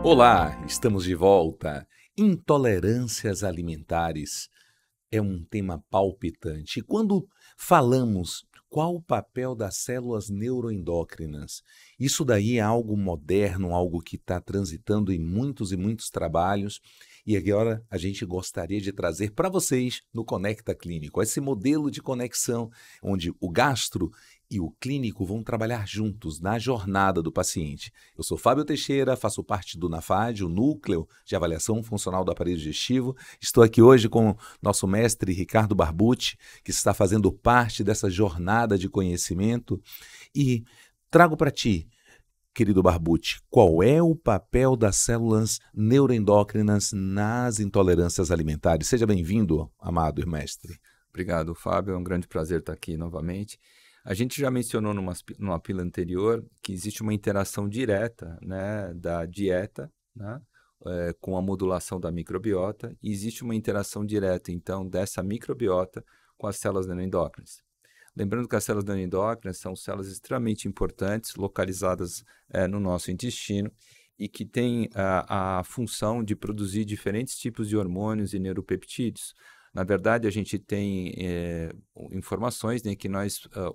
Olá, estamos de volta. Intolerâncias alimentares é um tema palpitante. E quando falamos qual o papel das células neuroendócrinas, isso daí é algo moderno, algo que está transitando em muitos e muitos trabalhos. E agora a gente gostaria de trazer para vocês no Conecta Clínico esse modelo de conexão onde o gastro e o clínico vão trabalhar juntos na jornada do paciente. Eu sou Fábio Teixeira, faço parte do NAFAD, o Núcleo de Avaliação Funcional do Aparelho Digestivo. Estou aqui hoje com o nosso mestre Ricardo Barbucci, que está fazendo parte dessa jornada de conhecimento. E trago para ti, querido Barbucci, qual é o papel das células neuroendócrinas nas intolerâncias alimentares? Seja bem-vindo, amado mestre. Obrigado, Fábio. É um grande prazer estar aqui novamente. A gente já mencionou numa pílula anterior que existe uma interação direta, né, da dieta, né, com a modulação da microbiota, e existe uma interação direta, então, dessa microbiota com as células neuroendócrinas. Lembrando que as células neuroendócrinas são células extremamente importantes, localizadas no nosso intestino, e que têm a função de produzir diferentes tipos de hormônios e neuropeptídeos. Na verdade, a gente tem informações, né, que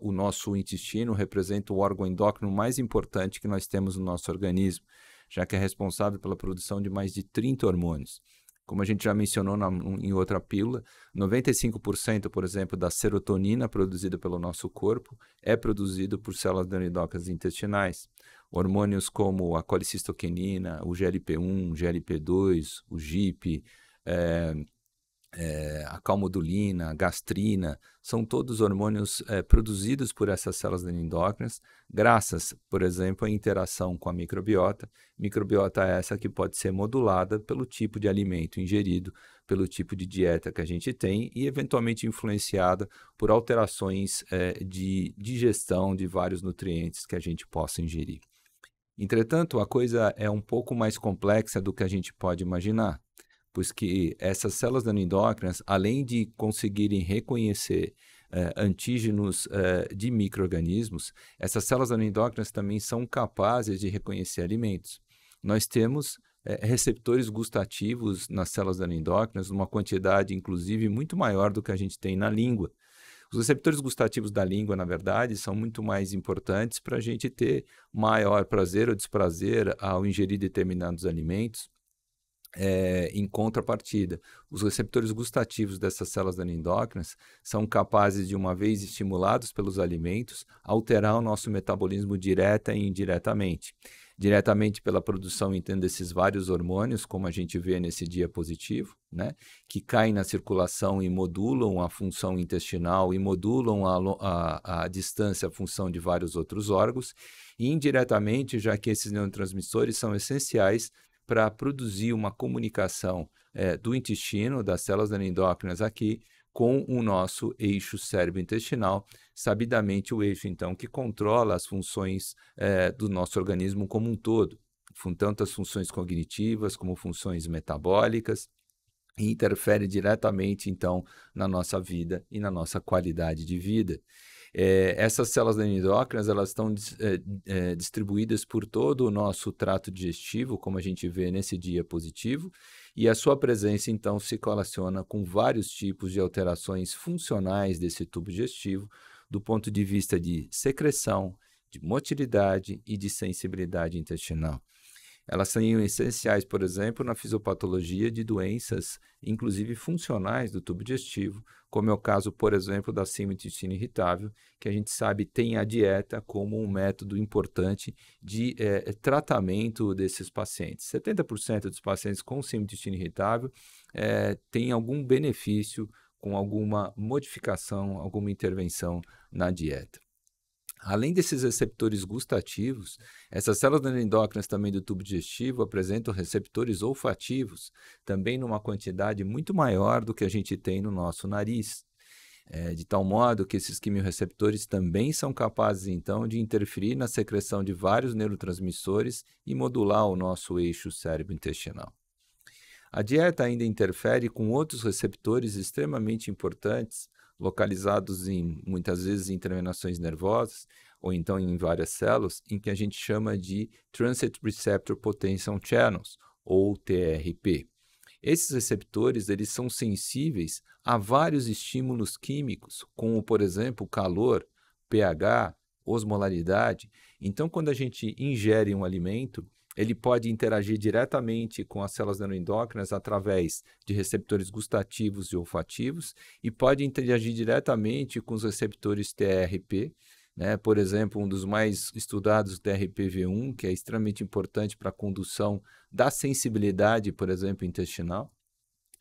o nosso intestino representa o órgão endócrino mais importante que nós temos no nosso organismo, já que é responsável pela produção de mais de 30 hormônios. Como a gente já mencionou em outra pílula, 95%, por exemplo, da serotonina produzida pelo nosso corpo é produzido por células neuroendócrinas intestinais. Hormônios como a colicistoquinina, o GLP-1, o GLP-2, o GIP, a calmodulina, a gastrina, são todos hormônios produzidos por essas células neuroendócrinas, graças, por exemplo, à interação com a microbiota. Microbiota essa que pode ser modulada pelo tipo de alimento ingerido, pelo tipo de dieta que a gente tem e, eventualmente, influenciada por alterações de digestão de vários nutrientes que a gente possa ingerir. Entretanto, a coisa é um pouco mais complexa do que a gente pode imaginar, pois que essas células neuroendócrinas, além de conseguirem reconhecer antígenos de micro-organismos, essas células neuroendócrinas também são capazes de reconhecer alimentos. Nós temos receptores gustativos nas células neuroendócrinas, numa quantidade, inclusive, muito maior do que a gente tem na língua. Os receptores gustativos da língua, na verdade, são muito mais importantes para a gente ter maior prazer ou desprazer ao ingerir determinados alimentos. Em contrapartida, os receptores gustativos dessas células neuroendócrinas são capazes de, uma vez estimulados pelos alimentos, alterar o nosso metabolismo direta e indiretamente. Diretamente pela produção, então, desses vários hormônios, como a gente vê nesse diapositivo, né, que caem na circulação e modulam a função intestinal e modulam a distância, a função de vários outros órgãos, e indiretamente, já que esses neurotransmissores são essenciais para produzir uma comunicação do intestino, das células neuroendócrinas aqui, com o nosso eixo cérebro-intestinal, sabidamente o eixo, então, que controla as funções do nosso organismo como um todo, tanto as funções cognitivas como funções metabólicas, e interfere diretamente, então, na nossa vida e na nossa qualidade de vida. Essas células neuroendócrinas, elas estão distribuídas por todo o nosso trato digestivo, como a gente vê nesse diapositivo, e a sua presença, então, se correlaciona com vários tipos de alterações funcionais desse tubo digestivo, do ponto de vista de secreção, de motilidade e de sensibilidade intestinal. Elas são essenciais, por exemplo, na fisiopatologia de doenças, inclusive funcionais do tubo digestivo, como é o caso, por exemplo, da síndrome do intestino irritável, que a gente sabe tem a dieta como um método importante de tratamento desses pacientes. 70% dos pacientes com síndrome do intestino irritável têm algum benefício com alguma modificação, alguma intervenção na dieta. Além desses receptores gustativos, essas células neuroendócrinas também do tubo digestivo apresentam receptores olfativos, também numa quantidade muito maior do que a gente tem no nosso nariz. De tal modo que esses quimiorreceptores também são capazes, então, de interferir na secreção de vários neurotransmissores e modular o nosso eixo cérebro-intestinal. A dieta ainda interfere com outros receptores extremamente importantes, localizados muitas vezes em terminações nervosas, ou então em várias células, em que a gente chama de Transit Receptor Potential Channels, ou TRP. Esses receptores, eles são sensíveis a vários estímulos químicos, como, por exemplo, calor, pH, osmolaridade. Então, quando a gente ingere um alimento, ele pode interagir diretamente com as células neuroendócrinas através de receptores gustativos e olfativos e pode interagir diretamente com os receptores TRP, né? Por exemplo, um dos mais estudados, o TRPV1, que é extremamente importante para a condução da sensibilidade, por exemplo, intestinal,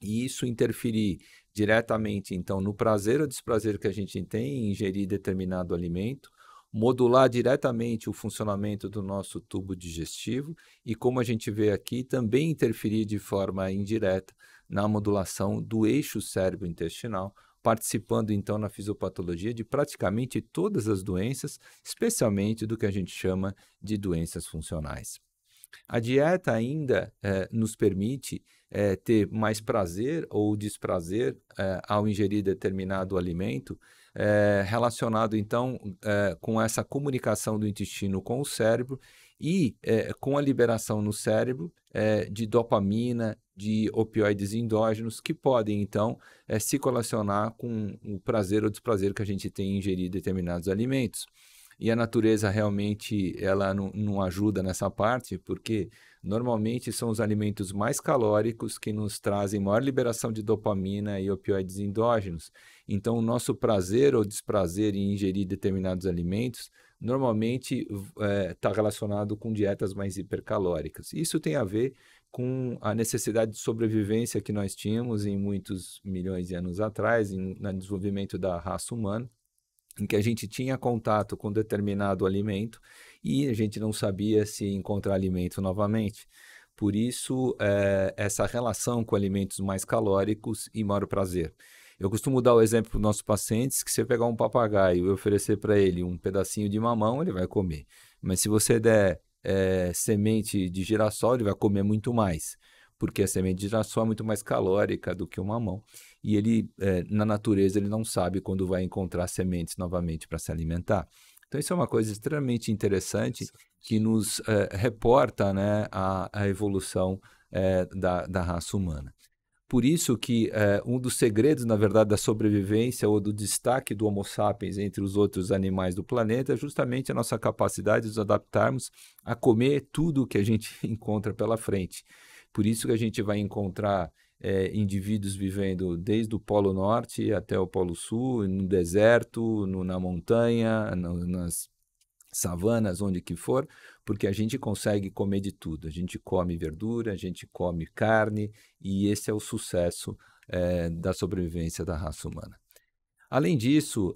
e isso interferir diretamente, então, no prazer ou desprazer que a gente tem em ingerir determinado alimento, modular diretamente o funcionamento do nosso tubo digestivo e, como a gente vê aqui, também interferir de forma indireta na modulação do eixo cérebro-intestinal, participando, então, na fisiopatologia de praticamente todas as doenças, especialmente do que a gente chama de doenças funcionais. A dieta ainda nos permite ter mais prazer ou desprazer ao ingerir determinado alimento, relacionado então com essa comunicação do intestino com o cérebro e com a liberação no cérebro de dopamina, de opioides endógenos, que podem então se correlacionar com o prazer ou desprazer que a gente tem em ingerir determinados alimentos. E a natureza realmente ela não ajuda nessa parte, porque normalmente são os alimentos mais calóricos que nos trazem maior liberação de dopamina e opioides endógenos. Então, o nosso prazer ou desprazer em ingerir determinados alimentos normalmente está relacionado com dietas mais hipercalóricas. Isso tem a ver com a necessidade de sobrevivência que nós tínhamos em muitos milhões de anos atrás, no desenvolvimento da raça humana, em que a gente tinha contato com determinado alimento e a gente não sabia se encontrar alimento novamente. Por isso, essa relação com alimentos mais calóricos e maior prazer. Eu costumo dar o exemplo para os nossos pacientes que se você pegar um papagaio e oferecer para ele um pedacinho de mamão, ele vai comer. Mas se você der semente de girassol, ele vai comer muito mais, porque a semente de girassol é muito mais calórica do que o mamão. E ele, na natureza, ele não sabe quando vai encontrar sementes novamente para se alimentar. Então, isso é uma coisa extremamente interessante que nos reporta, né, a evolução da raça humana. Por isso que um dos segredos, na verdade, da sobrevivência ou do destaque do Homo sapiens entre os outros animais do planeta é justamente a nossa capacidade de nos adaptarmos a comer tudo que a gente encontra pela frente. Por isso que a gente vai encontrar indivíduos vivendo desde o Polo Norte até o Polo Sul, no deserto, na montanha, nas savanas, onde que for, porque a gente consegue comer de tudo. A gente come verdura, a gente come carne, e esse é o sucesso da sobrevivência da raça humana. Além disso,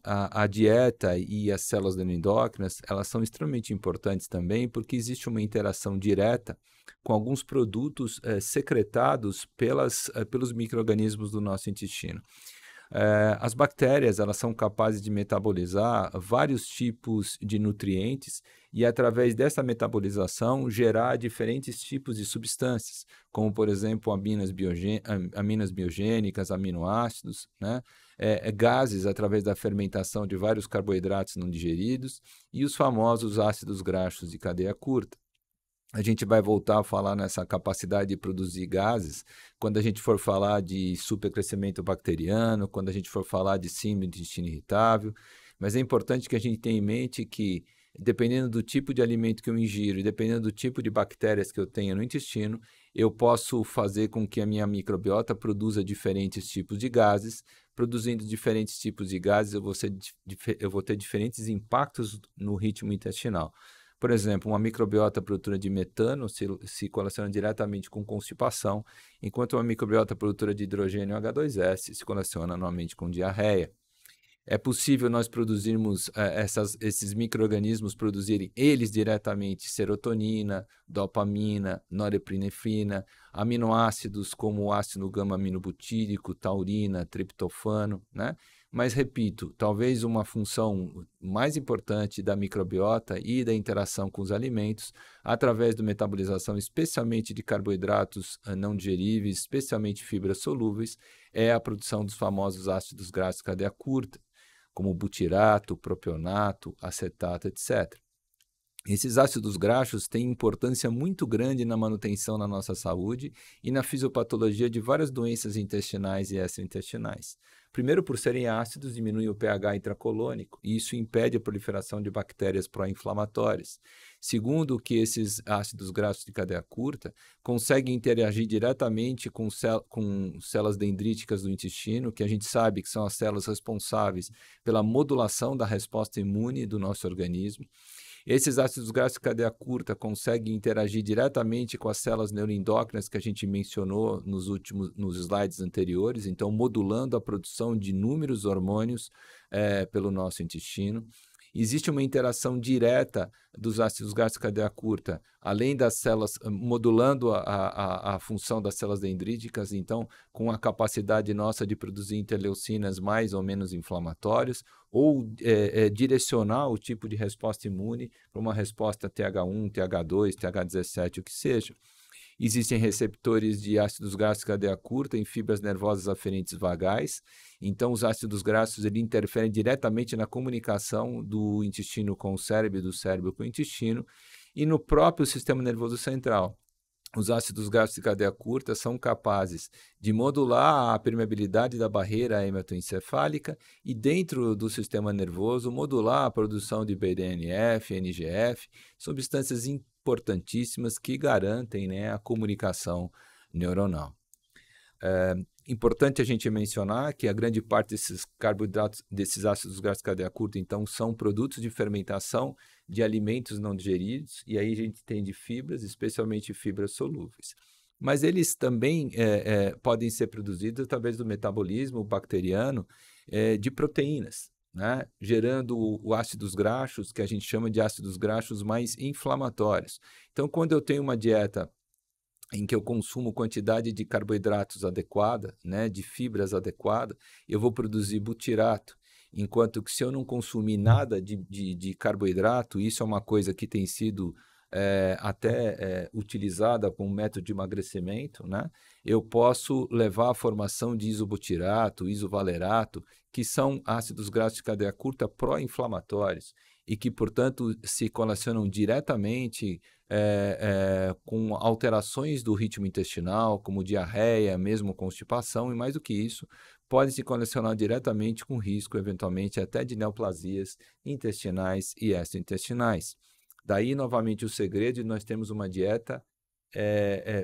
a dieta e as células neuroendócrinas, elas são extremamente importantes também, porque existe uma interação direta com alguns produtos secretados pelos micro-organismos do nosso intestino. As bactérias, elas são capazes de metabolizar vários tipos de nutrientes e, através dessa metabolização, gerar diferentes tipos de substâncias, como, por exemplo, aminas biogênicas, aminoácidos, né? Gases através da fermentação de vários carboidratos não digeridos e os famosos ácidos graxos de cadeia curta. A gente vai voltar a falar nessa capacidade de produzir gases quando a gente for falar de supercrescimento bacteriano, quando a gente for falar de síndrome do intestino irritável. Mas é importante que a gente tenha em mente que, dependendo do tipo de alimento que eu ingiro e dependendo do tipo de bactérias que eu tenho no intestino, eu posso fazer com que a minha microbiota produza diferentes tipos de gases. Produzindo diferentes tipos de gases, eu vou ter diferentes impactos no ritmo intestinal. Por exemplo, uma microbiota produtora de metano se correlaciona diretamente com constipação, enquanto uma microbiota produtora de hidrogênio H2S se correlaciona normalmente com diarreia. É possível nós produzirmos, esses micro-organismos produzirem eles diretamente serotonina, dopamina, norepinefrina, aminoácidos como o ácido gama-aminobutírico, taurina, triptofano, né? Mas, repito, talvez uma função mais importante da microbiota e da interação com os alimentos, através da metabolização, especialmente de carboidratos não digeríveis, especialmente fibras solúveis, é a produção dos famosos ácidos graxos de cadeia curta. como butirato, propionato, acetato, etc. Esses ácidos graxos têm importância muito grande na manutenção da nossa saúde e na fisiopatologia de várias doenças intestinais e extraintestinais. Primeiro, por serem ácidos, diminuem o pH intracolônico e isso impede a proliferação de bactérias pró-inflamatórias. Segundo, que esses ácidos graxos de cadeia curta conseguem interagir diretamente com células dendríticas do intestino, que a gente sabe que são as células responsáveis pela modulação da resposta imune do nosso organismo. Esses ácidos graxos de cadeia curta conseguem interagir diretamente com as células neuroendócrinas que a gente mencionou nos slides anteriores, então modulando a produção de inúmeros hormônios pelo nosso intestino. Existe uma interação direta dos ácidos graxos de cadeia curta, além das células, modulando a função das células dendríticas, então, com a capacidade nossa de produzir interleucinas mais ou menos inflamatórias, ou direcionar o tipo de resposta imune para uma resposta TH1, TH2, TH17, o que seja. Existem receptores de ácidos graxos de cadeia curta em fibras nervosas aferentes vagais. Então, os ácidos graxos interferem diretamente na comunicação do intestino com o cérebro e do cérebro com o intestino e no próprio sistema nervoso central. Os ácidos graxos de cadeia curta são capazes de modular a permeabilidade da barreira hematoencefálica e, dentro do sistema nervoso, modular a produção de BDNF, NGF, substâncias importantíssimas que garantem, né, a comunicação neuronal. Importante a gente mencionar que a grande parte desses carboidratos, desses ácidos graxos de cadeia curta, então, são produtos de fermentação de alimentos não digeridos, e aí a gente tem de fibras, especialmente fibras solúveis. Mas eles também podem ser produzidos através do metabolismo bacteriano de proteínas, né? Gerando ácidos graxos, que a gente chama de ácidos graxos mais inflamatórios. Então, quando eu tenho uma dieta em que eu consumo quantidade de carboidratos adequada, né, de fibras adequada, eu vou produzir butirato. Enquanto que se eu não consumir nada de carboidrato, isso é uma coisa que tem sido utilizada como método de emagrecimento, né? Eu posso levar à formação de isobutirato, isovalerato, que são ácidos graxos de cadeia curta pró-inflamatórios e que, portanto, se relacionam diretamente com alterações do ritmo intestinal, como diarreia, mesmo constipação, e mais do que isso, podem se conexionar diretamente com risco, eventualmente, até de neoplasias intestinais e extraintestinais. Daí, novamente, o segredo de nós termos uma dieta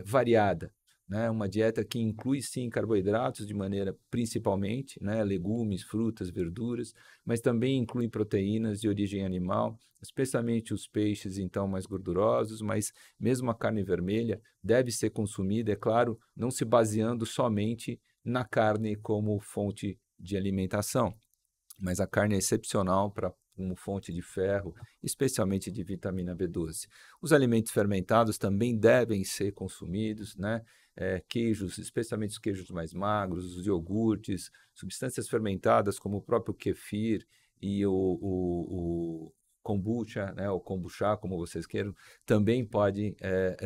variada, né? Uma dieta que inclui, sim, carboidratos de maneira principalmente, né? Legumes, frutas, verduras, mas também inclui proteínas de origem animal, especialmente os peixes, então, mais gordurosos, mas mesmo a carne vermelha deve ser consumida, é claro, não se baseando somente na carne como fonte de alimentação, mas a carne é excepcional como fonte de ferro, especialmente de vitamina B12. Os alimentos fermentados também devem ser consumidos, né? Queijos, especialmente os queijos mais magros, os iogurtes, substâncias fermentadas como o próprio kefir e o kombucha, né? O kombucha, como vocês queiram, também podem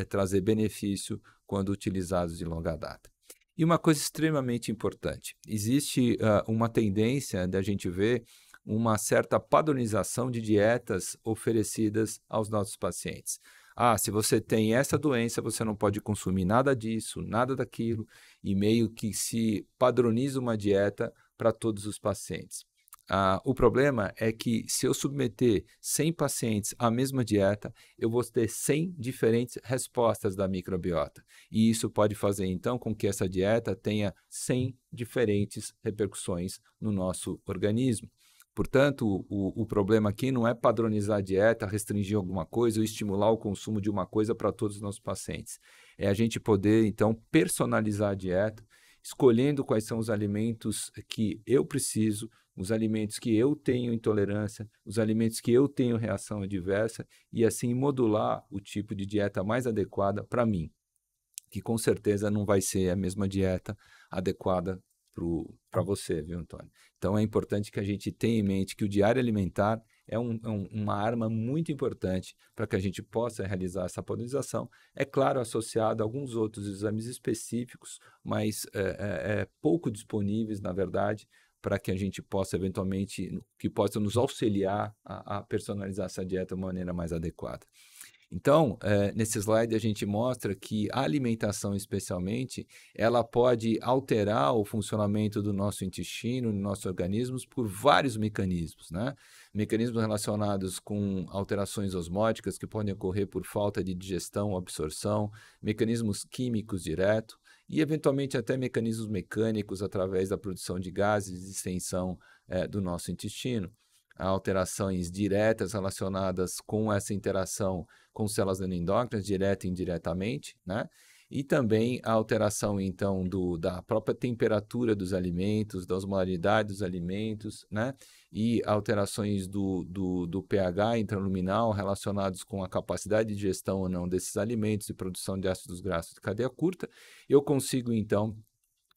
trazer benefício quando utilizados de longa data. E uma coisa extremamente importante, existe uma tendência da gente ver uma certa padronização de dietas oferecidas aos nossos pacientes. Se você tem essa doença, você não pode consumir nada disso, nada daquilo, e meio que se padroniza uma dieta para todos os pacientes. O problema é que se eu submeter 100 pacientes à mesma dieta, eu vou ter 100 diferentes respostas da microbiota. E isso pode fazer, então, com que essa dieta tenha 100 diferentes repercussões no nosso organismo. Portanto, o problema aqui não é padronizar a dieta, restringir alguma coisa ou estimular o consumo de uma coisa para todos os nossos pacientes. É a gente poder, então, personalizar a dieta, escolhendo quais são os alimentos que eu preciso, os alimentos que eu tenho intolerância, os alimentos que eu tenho reação adversa e assim modular o tipo de dieta mais adequada para mim, que com certeza não vai ser a mesma dieta adequada para você, viu, Antônio? Então é importante que a gente tenha em mente que o diário alimentar é uma arma muito importante para que a gente possa realizar essa padronização. É claro, associado a alguns outros exames específicos, mas pouco disponíveis, na verdade, para que a gente possa eventualmente, que possa nos auxiliar a personalizar essa dieta de uma maneira mais adequada. Então, nesse slide a gente mostra que a alimentação, especialmente, ela pode alterar o funcionamento do nosso intestino, do nossos organismos, por vários mecanismos, né? Mecanismos relacionados com alterações osmóticas que podem ocorrer por falta de digestão ou absorção, mecanismos químicos diretos e, eventualmente, até mecanismos mecânicos através da produção de gases e extensão do nosso intestino. Há alterações diretas relacionadas com essa interação com células endócrinas, direta e indiretamente, né? E também a alteração, então, da própria temperatura dos alimentos, da osmolaridade dos alimentos, né? E alterações do pH intraluminal relacionados com a capacidade de digestão ou não desses alimentos e produção de ácidos graxos de cadeia curta. Eu consigo, então,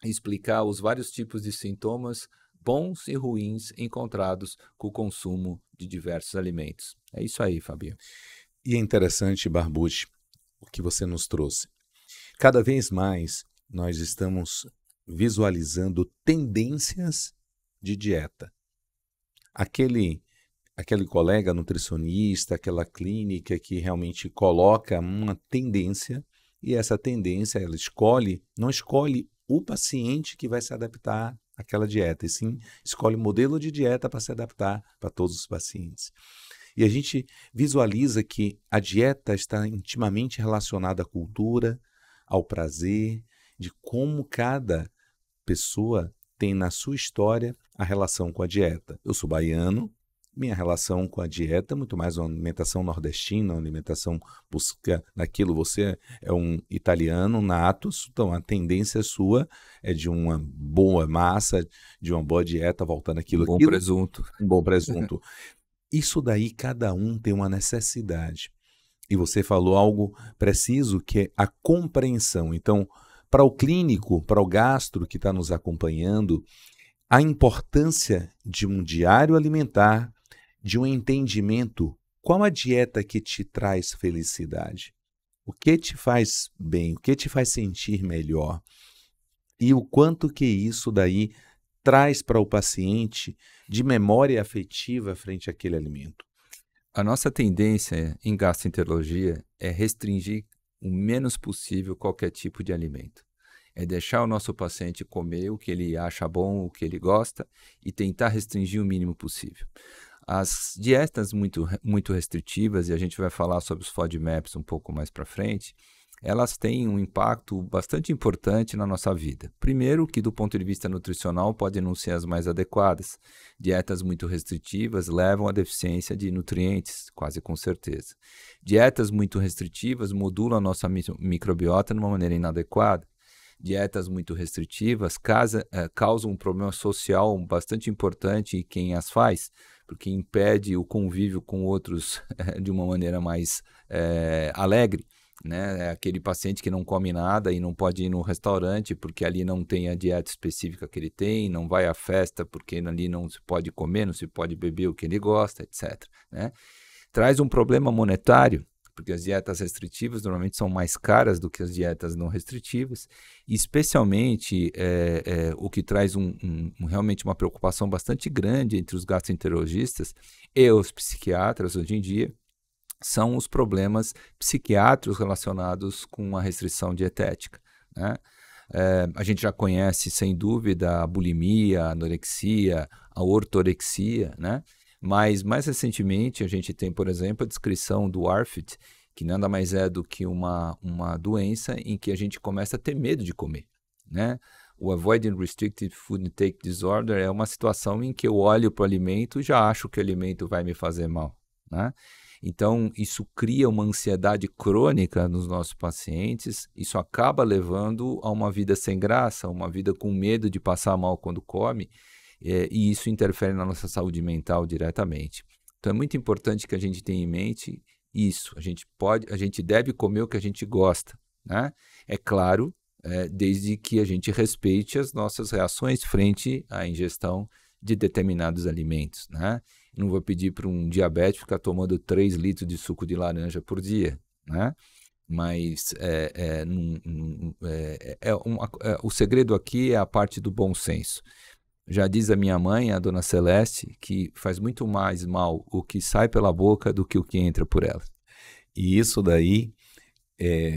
explicar os vários tipos de sintomas bons e ruins encontrados com o consumo de diversos alimentos. É isso aí, Fabio. E é interessante, Barbucci, o que você nos trouxe. Cada vez mais nós estamos visualizando tendências de dieta. Aquele colega nutricionista, aquela clínica que realmente coloca uma tendência, e essa tendência ela não escolhe o paciente que vai se adaptar àquela dieta, e sim escolhe o modelo de dieta para se adaptar para todos os pacientes. E a gente visualiza que a dieta está intimamente relacionada à cultura, ao prazer, de como cada pessoa tem na sua história a relação com a dieta. Eu sou baiano, minha relação com a dieta é muito mais uma alimentação nordestina, uma alimentação busca naquilo. Você é um italiano nato, então a tendência sua é de uma boa massa, de uma boa dieta, voltando àquilo. Bom presunto. Um bom presunto. Isso daí cada um tem uma necessidade. E você falou algo preciso, que é a compreensão. Então, para o clínico, para o gastro que está nos acompanhando, a importância de um diário alimentar, de um entendimento, qual a dieta que te traz felicidade? O que te faz bem? O que te faz sentir melhor? E o quanto que isso daí traz para o paciente de memória afetiva frente àquele alimento? A nossa tendência em gastroenterologia é restringir o menos possível qualquer tipo de alimento. É deixar o nosso paciente comer o que ele acha bom, o que ele gosta, e tentar restringir o mínimo possível. As dietas muito restritivas, e a gente vai falar sobre os FODMAPs um pouco mais para frente, elas têm um impacto bastante importante na nossa vida. Primeiro, que do ponto de vista nutricional podem não ser as mais adequadas. Dietas muito restritivas levam à deficiência de nutrientes, quase com certeza. Dietas muito restritivas modulam a nossa microbiota de uma maneira inadequada. Dietas muito restritivas causam um problema social bastante importante em quem as faz, porque impede o convívio com outros de uma maneira mais alegre. Né? É aquele paciente que não come nada e não pode ir no restaurante porque ali não tem a dieta específica que ele tem, não vai à festa porque ali não se pode comer, não se pode beber o que ele gosta, etc. Né? Traz um problema monetário, porque as dietas restritivas normalmente são mais caras do que as dietas não restritivas, e especialmente o que traz realmente uma preocupação bastante grande entre os gastroenterologistas e os psiquiatras hoje em dia, são os problemas psiquiátricos relacionados com a restrição dietética. Né? A gente já conhece, sem dúvida, a bulimia, a anorexia, a ortorexia, né? Mas, mais recentemente, a gente tem, por exemplo, a descrição do ARFID, que nada mais é do que uma doença em que a gente começa a ter medo de comer. Né? O Avoiding Restricted Food Intake Disorder é uma situação em que eu olho para o alimento e já acho que o alimento vai me fazer mal. Né? Então, isso cria uma ansiedade crônica nos nossos pacientes, isso acaba levando a uma vida sem graça, uma vida com medo de passar mal quando come, e isso interfere na nossa saúde mental diretamente. Então, é muito importante que a gente tenha em mente isso. A gente deve comer o que a gente gosta, né? É claro, desde que a gente respeite as nossas reações frente à ingestão de determinados alimentos, né? Não vou pedir para um diabético ficar tomando 3 litros de suco de laranja por dia, né? Mas o segredo aqui é a parte do bom senso. Já diz a minha mãe, a dona Celeste, que faz muito mais mal o que sai pela boca do que o que entra por ela. E isso daí,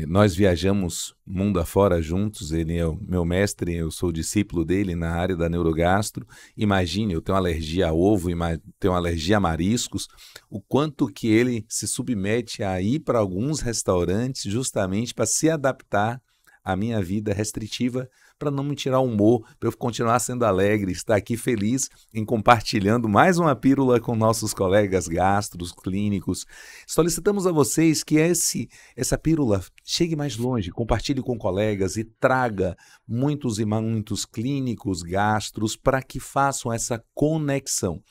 nós viajamos mundo afora juntos, ele é o meu mestre, eu sou discípulo dele na área da neurogastro. Imagine, eu tenho alergia a ovo, tenho alergia a mariscos, o quanto que ele se submete a ir para alguns restaurantes justamente para se adaptar à minha vida restritiva, para não me tirar o humor, para eu continuar sendo alegre, estar aqui feliz em compartilhando mais uma pílula com nossos colegas gastros, clínicos. Solicitamos a vocês que essa pílula chegue mais longe, compartilhe com colegas e traga muitos e muitos clínicos, gastros, para que façam essa conexão.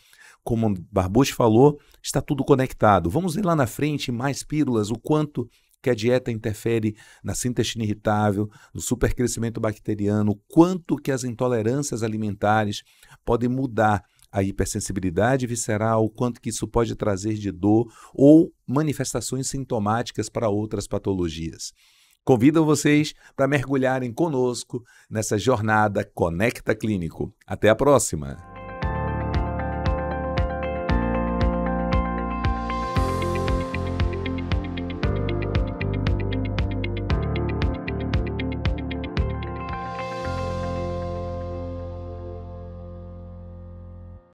Como o Barbucci falou, está tudo conectado. Vamos ver lá na frente mais pílulas, o quanto que a dieta interfere na síntese irritável, no supercrescimento bacteriano, o quanto que as intolerâncias alimentares podem mudar a hipersensibilidade visceral, o quanto que isso pode trazer de dor ou manifestações sintomáticas para outras patologias. Convido vocês para mergulharem conosco nessa jornada Conecta Clínico. Até a próxima!